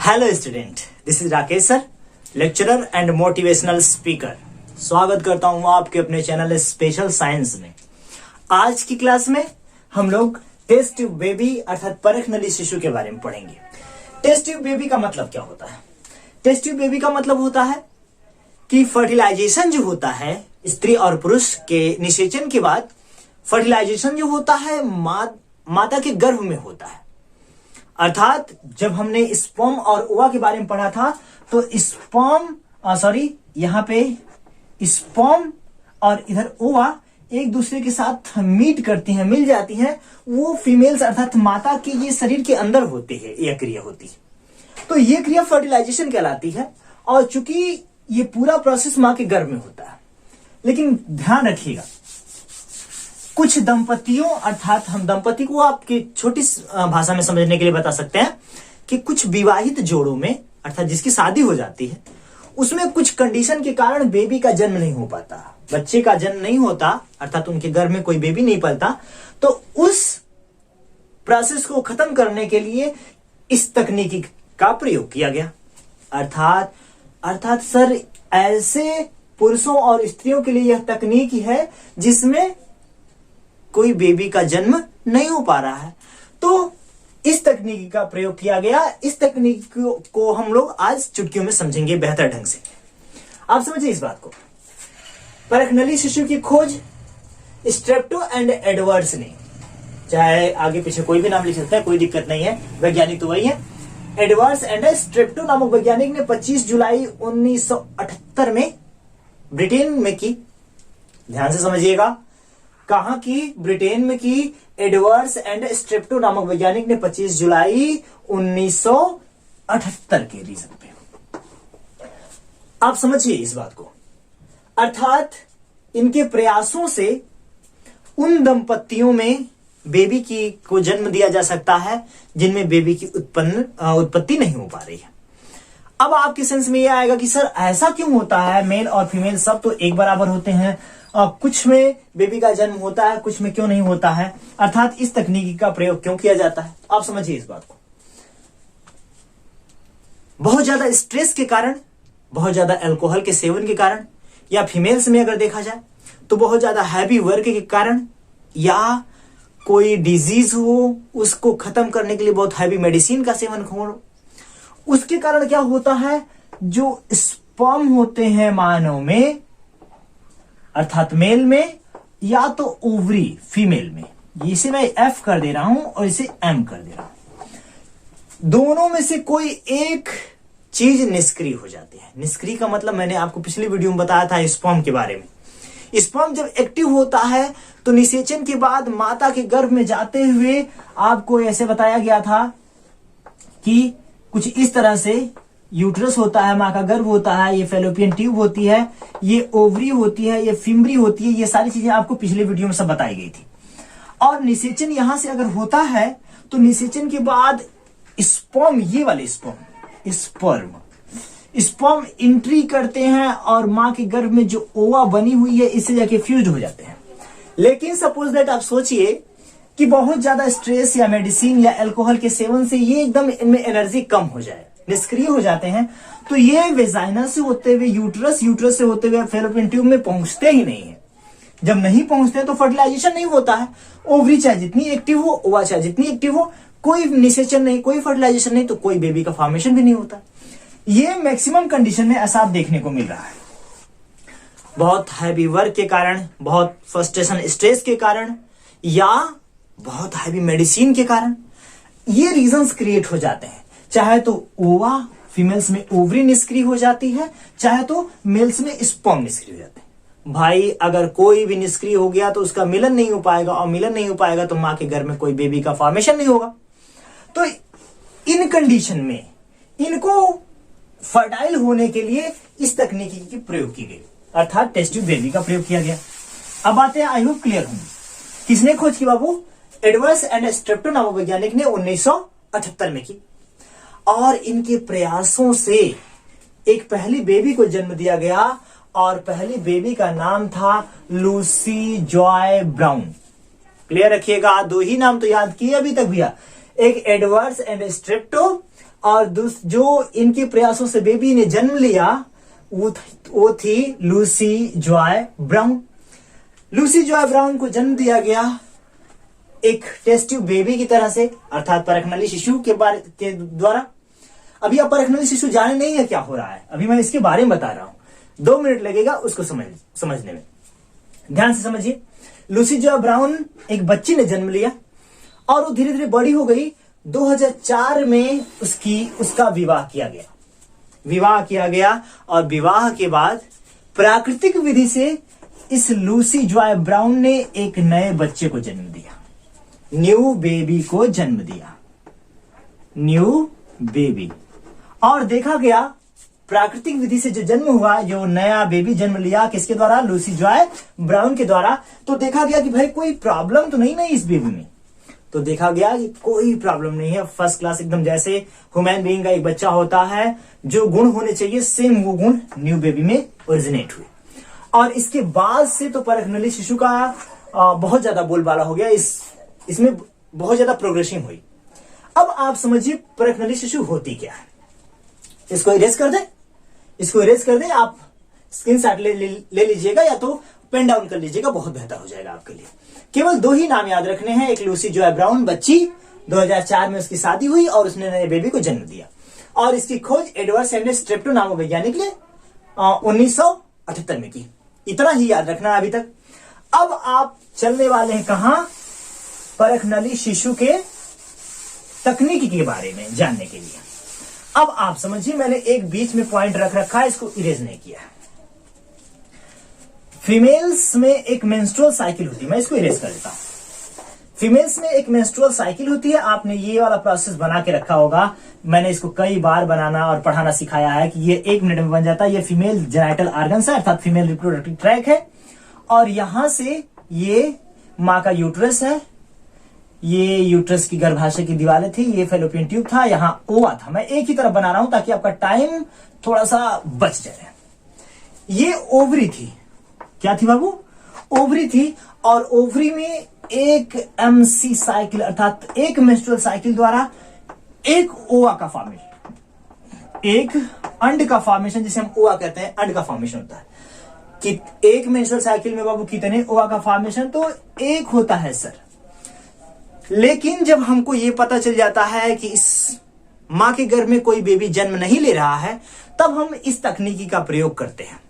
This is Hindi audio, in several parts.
Hello student, this is Rakesh sir, lecturer and motivational speaker. स्वागत करता हूं आपके अपने चैनल स्पेशल साइंस में। आज की क्लास में हम लोग टेस्ट ट्यूब बेबी अर्थात परख नली शिशु के बारे में पढ़ेंगे। टेस्ट ट्यूब बेबी का मतलब क्या होता है? टेस्ट ट्यूब बेबी का मतलब होता है कि फर्टिलाइजेशन जो होता है स्त्री और पुरुष के निषेचन के बाद फर्टिलाइजेशन जो होता है माता के गर्भ में होता है। अर्थात जब हमने स्पर्म और ओवा के बारे में पढ़ा था तो यहाँ पे स्पर्म और इधर ओवा एक दूसरे के साथ मीट करती हैं, मिल जाती हैं। वो फीमेल्स अर्थात माता के ये शरीर के अंदर होती है, यह क्रिया होती है। तो ये क्रिया फर्टिलाइजेशन कहलाती है और चूंकि ये पूरा प्रोसेस मां के गर्भ में होता है। लेकिन ध्यान रखिएगा, कुछ दंपतियों अर्थात हम दंपति को आपकी छोटी भाषा में समझने के लिए बता सकते हैं कि कुछ विवाहित जोड़ों में अर्थात जिसकी शादी हो जाती है उसमें कुछ कंडीशन के कारण बेबी का जन्म नहीं हो पाता, बच्चे का जन्म नहीं होता अर्थात उनके घर में कोई बेबी नहीं पलता। तो उस प्रोसेस को खत्म करने के लिए इस तकनीकी का प्रयोग किया गया। अर्थात सर ऐसे पुरुषों और स्त्रियों के लिए यह तकनीक है जिसमें कोई बेबी का जन्म नहीं हो पा रहा है। तो इस तकनीक का प्रयोग किया गया। इस तकनीक को हम लोग आज चुटकियों में समझेंगे बेहतर ढंग से। आप समझिए इस बात को। परख नली शिशु की खोज स्ट्रेप्टो एंड एडवर्ड्स ने, चाहे आगे पीछे कोई भी नाम लिख सकता है, कोई दिक्कत नहीं है, वैज्ञानिक तो वही है। एडवर्ड्स एंड स्ट्रेप्टो नामक वैज्ञानिक ने 25 जुलाई 1978 में ब्रिटेन में की। ध्यान से समझिएगा, कहां की? ब्रिटेन में की। एडवर्ड्स एंड स्ट्रेप्टो नामक वैज्ञानिक ने 25 जुलाई 1978 के रीजन पे। आप समझिए इस बात को। अर्थात इनके प्रयासों से उन दंपतियों में बेबी की को जन्म दिया जा सकता है जिनमें बेबी की उत्पत्ति नहीं हो पा रही है। अब आपके सेंस में यह आएगा कि सर ऐसा क्यों होता है? मेल और फीमेल सब तो एक बराबर होते हैं, कुछ में बेबी का जन्म होता है, कुछ में क्यों नहीं होता है? अर्थात इस तकनीकी का प्रयोग क्यों किया जाता है? आप समझिए इस बात को। बहुत ज्यादा स्ट्रेस के कारण, बहुत ज्यादा अल्कोहल के सेवन के कारण, या फीमेल्स में अगर देखा जाए तो बहुत ज्यादा हैवी वर्क के कारण, या कोई डिजीज हो उसको खत्म करने के लिए बहुत हैवी मेडिसिन का सेवन हो, उसके कारण क्या होता है? जो स्पर्म होते हैं मानव में अर्थात मेल में, या तो ओवरी फीमेल में, इसे मैं एफ कर दे रहा हूं और इसे एम कर दे रहा हूं, दोनों में से कोई एक चीज निष्क्रिय हो जाती है। निष्क्रिय का मतलब मैंने आपको पिछली वीडियो में बताया था स्पर्म के बारे में। स्पर्म जब एक्टिव होता है तो निषेचन के बाद माता के गर्भ में जाते हुए आपको ऐसे बताया गया था कि कुछ इस तरह से यूट्रस होता है, मां का गर्भ होता है, ये फेलोपियन ट्यूब होती है, ये ओवरी होती है, ये फिम्बरी होती है। ये सारी चीजें आपको पिछले वीडियो में सब बताई गई थी। और निषेचन यहां से अगर होता है तो निषेचन के बाद स्पर्म, ये वाले स्पर्म एंट्री करते हैं और मां के गर्भ में जो ओवा बनी हुई है इससे जाके फ्यूज हो जाते हैं। लेकिन सपोज दैट आप सोचिए कि बहुत ज्यादा स्ट्रेस या मेडिसिन या अल्कोहल के सेवन से ये एकदम इनमें एनर्जी कम हो जाए, निष्क्रिय हो जाते हैं, तो ये वेजाइना से होते हुए यूट्रस से होते हुए फेलोपियन ट्यूब में पहुंचते ही नहीं है। जब नहीं पहुंचते तो फर्टिलाइजेशन नहीं होता है। ओवरी चाहे जितनी एक्टिव हो, ओवा चाहे जितनी एक्टिव हो, कोई निषेचन नहीं, कोई फर्टिलाइजेशन नहीं, तो कोई बेबी का फॉर्मेशन भी नहीं होता। ये मैक्सिमम कंडीशन में ऐसा देखने को मिल रहा है। बहुत हैवी वर्क के कारण, बहुत फ्रस्ट्रेशन स्ट्रेस के कारण, या बहुत हैवी मेडिसिन के कारण ये रीजंस क्रिएट हो जाते हैं। चाहे तो ओवा फीमेल्स में ओवरी निष्क्रिय हो जाती है, चाहे तो मेल्स में स्पर्म निष्क्रिय हो जाते हैं। भाई अगर कोई भी निष्क्रिय हो गया तो उसका मिलन नहीं हो पाएगा, और मिलन नहीं हो पाएगा तो मां के घर में कोई बेबी का फॉर्मेशन नहीं होगा। तो इन कंडीशन में इनको फर्टाइल होने के लिए इस तकनीकी की प्रयोग की गई, अर्थात टेस्ट ट्यूब बेबी का प्रयोग किया गया। अब बातें आई होप क्लियर होंगी। किसने खोज की बाबू? एडवर्ड्स एंड स्ट्रेप्टो नामक वैज्ञानिक ने 1978 में की। और इनके प्रयासों से एक पहली बेबी को जन्म दिया गया और पहली बेबी का नाम था लूसी जॉय ब्राउन। क्लियर रखिएगा, दो ही नाम तो याद किए अभी तक भैया, एक एडवर्ड्स एंड स्ट्रेप्टो और जो इनके प्रयासों से बेबी ने जन्म लिया वो थी Lucy Joy brown. Lucy Joy brown को जन्म दिया गया एक टेस्ट ट्यूब बेबी की तरह से, अर्थात परखनली शिशु के द्वारा। अभी आप परखनली शिशु जाने नहीं है क्या हो रहा है, अभी मैं इसके बारे में बता रहा हूं। 2 मिनट लगेगा उसको समझने में, ध्यान से समझिए। लूसी जॉय ब्राउन एक बच्ची ने जन्म लिया और वो धीरे धीरे बड़ी हो गई। 2004 में उसका विवाह किया गया और विवाह के बाद प्राकृतिक विधि से इस लूसी जॉय ब्राउन ने एक नए बच्चे को जन्म दिया, न्यू बेबी को जन्म दिया, न्यू बेबी। और देखा गया प्राकृतिक विधि से जो जन्म हुआ, जो नया बेबी जन्म लिया किसके द्वारा, लूसी जॉय ब्राउन के द्वारा, तो देखा गया कि भाई कोई प्रॉब्लम तो नहीं ना इस बेबी में। तो देखा गया कि कोई प्रॉब्लम नहीं है, फर्स्ट क्लास एकदम, जैसे ह्यूमन बीइंग का एक बच्चा होता है, जो गुण होने चाहिए सेम वो गुण न्यू बेबी में ओरिजिनेट हुए। और इसके बाद से तो परखनली शिशु का बहुत ज्यादा बोलबाला हो गया, इसमें बहुत ज्यादा प्रोग्रेसिंग हुई। अब आप समझिए परखनली शिशु होती क्या है। इसको इरेज कर दे, आप स्क्रीनशॉट ले लीजिएगा या तो पेन डाउन कर लीजिएगा, बहुत बेहतर हो जाएगा आपके लिए। केवल 2 ही नाम याद रखने हैं। एक लूसी जॉय ब्राउन बच्ची, 2004 में उसकी शादी हुई और उसने नए बेबी को जन्म दिया। और इसकी खोज एडवर्ड सैमुअल स्ट्रेप्टो नामक वैज्ञानिक ने 1978 में की। इतना ही याद रखना है अभी तक। अब आप चलने वाले हैं कहां, परखनली शिशु के तकनीक के बारे में जानने के लिए। अब आप समझिए, मैंने एक बीच में पॉइंट रख रखा है, इसको इरेज नहीं किया। फीमेल्स में एक मेंस्ट्रुअल साइकिल होती है, मैं इसको इरेज कर देता हूं। फीमेल्स में एक मेंस्ट्रुअल साइकिल होती है। आपने ये वाला प्रोसेस बना के रखा होगा, मैंने इसको कई बार बनाना और पढ़ाना सिखाया है कि ये 1 मिनट में बन जाता है। ये फीमेल जेनिटल ऑर्गन्स है, अर्थात फीमेल रिप्रोडक्टिव ट्रैक है। और यहां से ये मां का यूट्रस है, ये यूट्रस की गर्भाशय की दीवारें थी, ये फेलोपियन ट्यूब था, यहां ओवा था। मैं एक ही तरफ बना रहा हूं ताकि आपका टाइम थोड़ा सा बच जाए। ये ओवरी थी, क्या थी बाबू, ओवरी थी। और ओवरी में एक एमसी साइकिल अर्थात एक मेंस्ट्रुअल साइकिल द्वारा एक ओवा का फॉर्मेशन, एक अंड का फॉर्मेशन, जिसे हम ओवा कहते हैं, अंड का फॉर्मेशन होता है। कि एक मेंस्ट्रुअल साइकिल में बाबू कितने ओवा का फॉर्मेशन, तो एक होता है सर। लेकिन जब हमको यह पता चल जाता है कि इस मां के गर्भ में कोई बेबी जन्म नहीं ले रहा है, तब हम इस तकनीकी का प्रयोग करते हैं।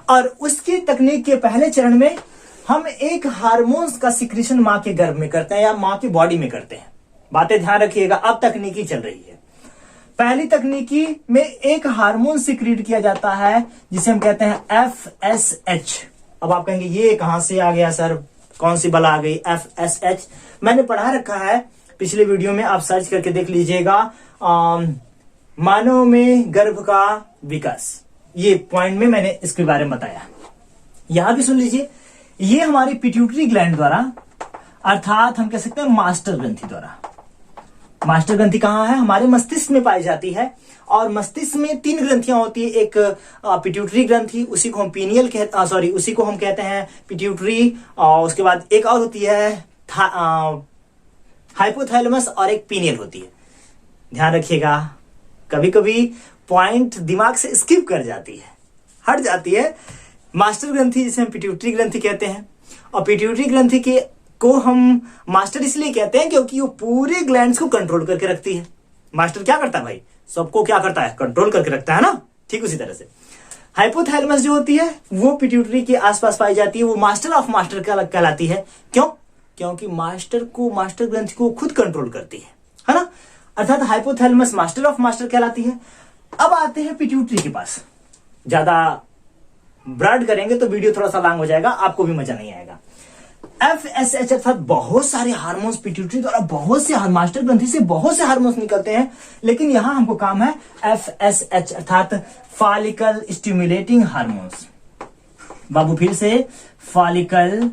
और उसकी तकनीक के पहले चरण में हम एक हार्मोन्स का सिक्रीशन मां के गर्भ में करते हैं या मां की बॉडी में करते हैं। बातें ध्यान रखिएगा, अब तकनीकी चल रही है। पहली तकनीकी में एक हार्मोन सिक्रीट किया जाता है जिसे हम कहते हैं FSH। अब आप कहेंगे ये कहां से आ गया सर, कौन सी बला आ गई FSH। मैंने पढ़ा रखा है पिछले वीडियो में, आप सर्च करके देख लीजिएगा। मानव में गर्भ का विकास, ये पॉइंट में मैंने इसके बारे में बताया। यहां भी सुन लीजिए, ये हमारी पिट्यूटरी ग्लैंड द्वारा, अर्थात हम कह सकते हैं मास्टर ग्रंथि द्वारा। मास्टर ग्रंथि कहां है, हमारे मस्तिष्क में पाई जाती है। और मस्तिष्क में 3 ग्रंथियां होती है, एक पिट्यूटरी ग्रंथि, उसी को हम उसी को हम कहते हैं पिट्यूटरी। और उसके बाद एक और होती है हाइपोथैलेमस, और एक पीनियल होती है। ध्यान रखिएगा, कभी कभी पॉइंट दिमाग से स्किप कर जाती है, हट जाती है। मास्टर ग्रंथि जिसे हम पिट्यूटरी ग्रंथि कहते हैं, और पिट्यूटरी ग्रंथि को हम मास्टर इसलिए कहते हैं क्योंकि वो पूरे ग्लैंड्स को कंट्रोल करके रखती है। मास्टर क्या करता है भाई, सबको क्या करता है, कंट्रोल करके रखता है ना। ठीक उसी तरह से हाइपोथैलेमस जो होती है वो पिट्यूटरी के आसपास पाई जाती है, वो मास्टर ऑफ मास्टर कहलाती है। क्यों, क्योंकि मास्टर ग्रंथि को खुद कंट्रोल करती है ना। अर्थात हाइपोथैलेमस मास्टर ऑफ मास्टर कहलाती है। अब आते हैं पिट्यूटरी के पास। ज्यादा ब्रॉड करेंगे तो वीडियो थोड़ा सा लॉन्ग हो जाएगा, आपको भी मजा नहीं आएगा। FSH अर्थात बहुत सारे हार्मोन्स पिट्यूटरी द्वारा, बहुत से मास्टर ग्रंथि से बहुत से हार्मोन्स निकलते हैं, लेकिन यहां हमको काम है FSH अर्थात फॉलिकल स्टिमुलेटिंग हार्मोन्स। बाबू फिर से, फॉलिकल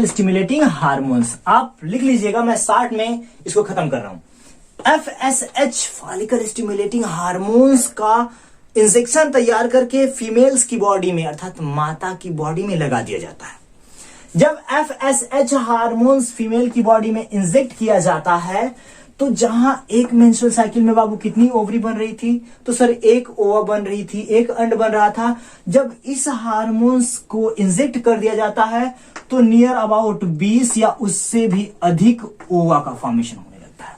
स्टिमुलेटिंग हार्मोन्स। आप लिख लीजिएगा, मैं शॉर्ट में इसको खत्म कर रहा हूं। FSH फॉलिकल स्टिमुलेटिंग हार्मोन्स का इंजेक्शन तैयार करके फीमेल्स की बॉडी में अर्थात माता की बॉडी में लगा दिया जाता है। जब FSH हार्मोन्स फीमेल की बॉडी में इंजेक्ट किया जाता है तो जहां एक मेंस्ट्रुअल साइकिल में बाबू कितनी ओवरी बन रही थी, तो सर एक ओवा बन रही थी, एक अंड बन रहा था। जब इस हार्मोन्स को इंजेक्ट कर दिया जाता है तो नियर अबाउट 20 या उससे भी अधिक ओवा का फॉर्मेशन होने लगता है।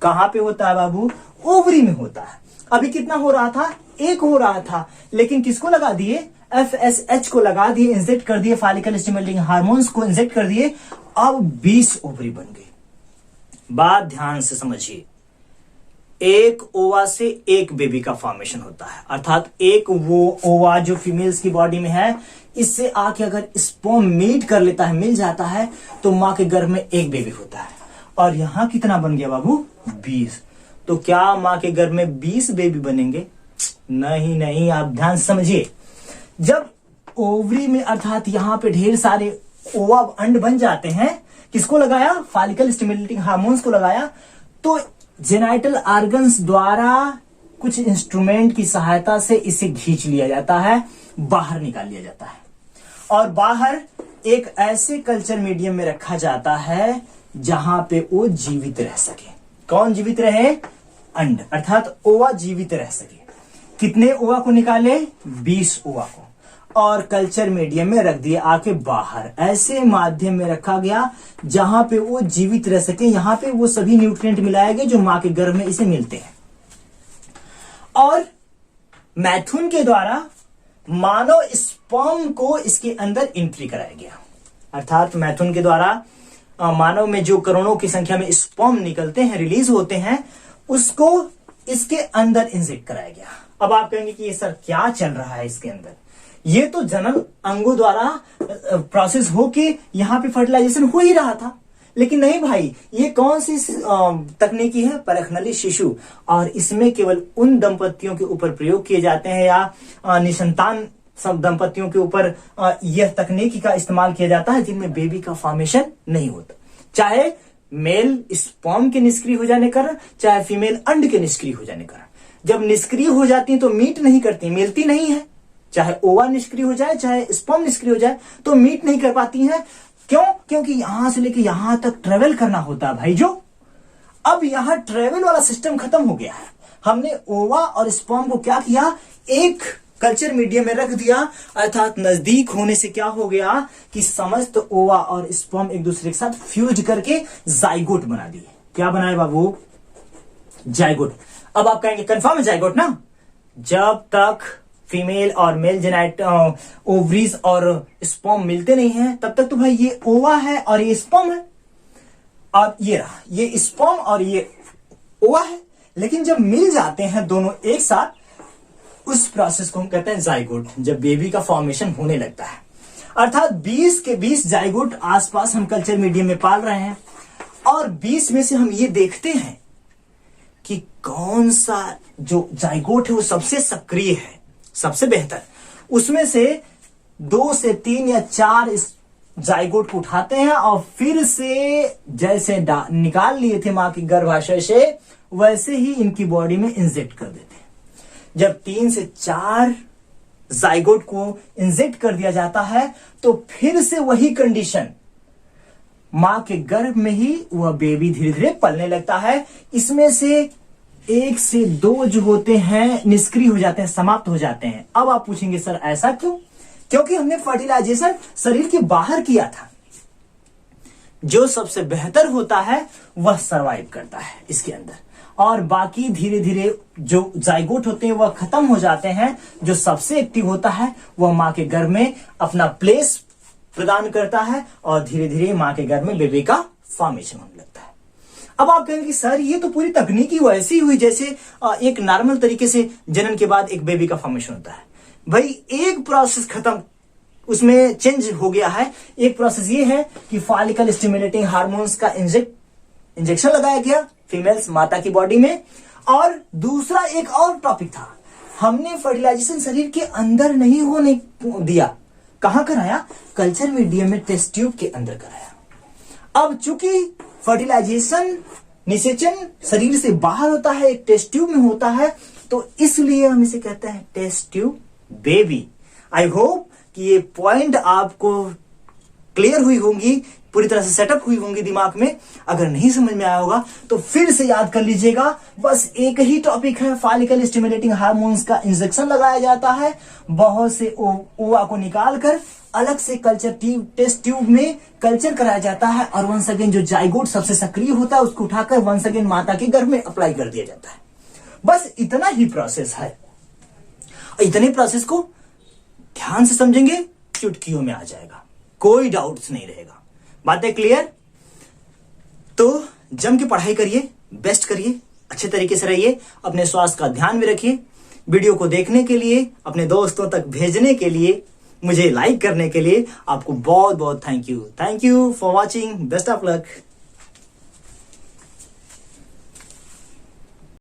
कहां पे होता है बाबू? ओवरी में होता है। अभी कितना हो रहा था? एक हो रहा था, लेकिन किसको लगा दिए? FSH को लगा दिए, इंजेक्ट कर दिए, फॉलिकल स्टिमुलेटिंग हार्मोन्स को इंजेक्ट कर दिए, अब 20 ओवरी बन गई। बात ध्यान से समझिए, एक ओवा से एक बेबी का फॉर्मेशन होता है, अर्थात एक वो ओवा जो फीमेल्स की बॉडी में है, इससे आके अगर स्पर्म मीट कर लेता है, मिल जाता है, तो मां के गर्भ में एक बेबी होता है। और यहां कितना बन गया बाबू? 20। तो क्या मां के गर्भ में 20 बेबी बनेंगे? नहीं नहीं, आप ध्यान समझिए। जब ओवरी में अर्थात यहां पे ढेर सारे ओवा अंड बन जाते हैं, किसको लगाया? फॉलिकल स्टिमुलेटिंग हार्मोन्स को लगाया, तो जेनाइटल ऑर्गन्स द्वारा कुछ इंस्ट्रूमेंट की सहायता से इसे खींच लिया जाता है, बाहर निकाल लिया जाता है, और बाहर एक ऐसे कल्चर मीडियम में रखा जाता है जहां पे वो जीवित रह सके। कौन जीवित रहे? अंड, अर्थात ओवा जीवित रह सके। कितने ओवा को निकाले? 20 ओवा को, और कल्चर मीडियम में रख दिए आके बाहर। ऐसे माध्यम में रखा गया जहां पे वो जीवित रह सके, यहां पे वो सभी न्यूट्रिएंट मिलाए गए जो मां के गर्भ में इसे मिलते हैं। और मैथुन के द्वारा मानव स्पर्म को इसके अंदर एंट्री कराया गया, अर्थात मैथुन के द्वारा मानव में जो करोड़ों की संख्या में स्पर्म निकलते हैं, रिलीज होते हैं, उसको इसके अंदर इंजेक्ट कराया गया। अब आप कहेंगे कि ये सर क्या चल रहा है इसके अंदर? ये तो जनन अंगों द्वारा प्रोसेस होके यहां पे फर्टिलाइजेशन हो ही रहा था, लेकिन नहीं भाई, ये कौन सी तकनीकी है? परखनली शिशु, और इसमें केवल उन दंपतियों के ऊपर प्रयोग किए जाते हैं या निसंतान सब दंपतियों के ऊपर यह तकनीकी का इस्तेमाल किया जाता है जिनमें बेबी का फॉर्मेशन नहीं होता, चाहे मेल स्पर्म के निष्क्रिय हो जाने कारण, चाहे फीमेल अंड के निष्क्रिय हो जाने कारण। जब निष्क्रिय हो जाती है तो मीट नहीं करती, मिलती नहीं है, चाहे ओवा निष्क्रिय हो जाए, चाहे स्पर्म निष्क्रिय हो जाए, तो मीट नहीं कर पाती हैं। क्यों? क्योंकि यहां से लेके यहां तक ट्रेवल करना होता है भाई। जो अब यहां ट्रेवल वाला सिस्टम खत्म हो गया है। हमने ओवा और स्पर्म को क्या किया? एक कल्चर मीडियम में रख दिया, अर्थात नजदीक होने से क्या हो गया कि समस्त ओवा और स्पर्म एक दूसरे के साथ फ्यूज करके जाइगोट बना दिए। क्या बनाए बाबू? जाइगोट। अब आप कहेंगे कंफर्म है जाइगोट ना? जब तक फीमेल और मेल जेनाइट ओवरीज और स्पर्म मिलते नहीं है, तब तक तो भाई ये ओवा है और ये स्पर्म है, और ये रहा, ये स्पर्म और ये ओवा है। लेकिन जब मिल जाते हैं दोनों एक साथ, उस प्रोसेस को हम कहते हैं जाइगोट, जब बेबी का फॉर्मेशन होने लगता है। अर्थात 20 के 20 जाइगोट आसपास हम कल्चर मीडियम में पाल रहे हैं, और 20 में से हम ये देखते हैं कि कौन सा जो जाइगोट है वो सबसे सक्रिय है, सबसे बेहतर। उसमें से 2 से 3 या 4 इस जाइगोट को उठाते हैं और फिर से जैसे निकाल लिए थे मां की गर्भाशय से, वैसे ही इनकी बॉडी में इंजेक्ट कर देते हैं। जब 3 से 4 जाइगोट को इंजेक्ट कर दिया जाता है, तो फिर से वही कंडीशन, मां के गर्भ में ही वह बेबी धीरे धीरे पलने लगता है। इसमें से 1 से 2 जो होते हैं निष्क्रिय हो जाते हैं, समाप्त हो जाते हैं। अब आप पूछेंगे सर ऐसा क्यों? क्योंकि हमने फर्टिलाइजेशन शरीर के बाहर किया था। जो सबसे बेहतर होता है वह सरवाइव करता है इसके अंदर, और बाकी धीरे धीरे जो जाइगोट होते हैं वह खत्म हो जाते हैं। जो सबसे एक्टिव होता है वह मां के गर्भ में अपना प्लेस प्रदान करता है, और धीरे धीरे मां के गर्भ में बेबी का फॉर्मेशन होने लगता है। अब आप कहेंगे कि सर ये तो पूरी तकनीकी वैसी हुई जैसे एक नॉर्मल तरीके से जनन के बाद एक बेबी का फॉर्मेशन होता है। भाई एक प्रोसेस खत्म, उसमें चेंज हो गया है। एक प्रोसेस ये है कि फॉलिकल स्टिमुलेटिंग हार्मोन्स का इंजेक्शन लगाया गया फीमेल्स माता की बॉडी में, और दूसरा एक और टॉपिक था, हमने फर्टिलाइजेशन शरीर के अंदर नहीं होने दिया। कहां कराया? कल्चर मीडियम में, टेस्ट ट्यूब के अंदर कराया। अब चूंकि फर्टिलाइजेशन निषेचन शरीर से बाहर होता है, एक टेस्ट ट्यूब में होता है, तो इसलिए हम इसे कहते हैं test tube baby. I hope कि ये पॉइंट आपको क्लियर हुई होंगी, पूरी तरह से सेटअप हुई होंगी दिमाग में। अगर नहीं समझ में आया होगा तो फिर से याद कर लीजिएगा। बस एक ही टॉपिक है, फॉलिकल स्टिमुलेटिंग हार्मोन्स का इंजेक्शन लगाया जाता है, बहुत से ओवा को निकाल कर अलग से कल्चर टेस्ट ट्यूब में कल्चर कराया जाता है, और वंस अगेन जो जाइगोट सबसे सक्रिय होता है उसको उठाकर वंस अगेन माता के गर्भ में अप्लाई कर दिया जाता है। बस इतना ही प्रोसेस है। इतने प्रोसेस को ध्यान से समझेंगे, चुटकियों में आ जाएगा, कोई डाउट्स नहीं रहेगा। बातें क्लियर? तो जम के पढ़ाई करिए, बेस्ट करिए, अच्छे तरीके से रहिए, अपने स्वास्थ्य का ध्यान भी रखिए। वीडियो को देखने के लिए, अपने दोस्तों तक भेजने के लिए, मुझे लाइक करने के लिए आपको बहुत बहुत thank you for watching. Best of luck.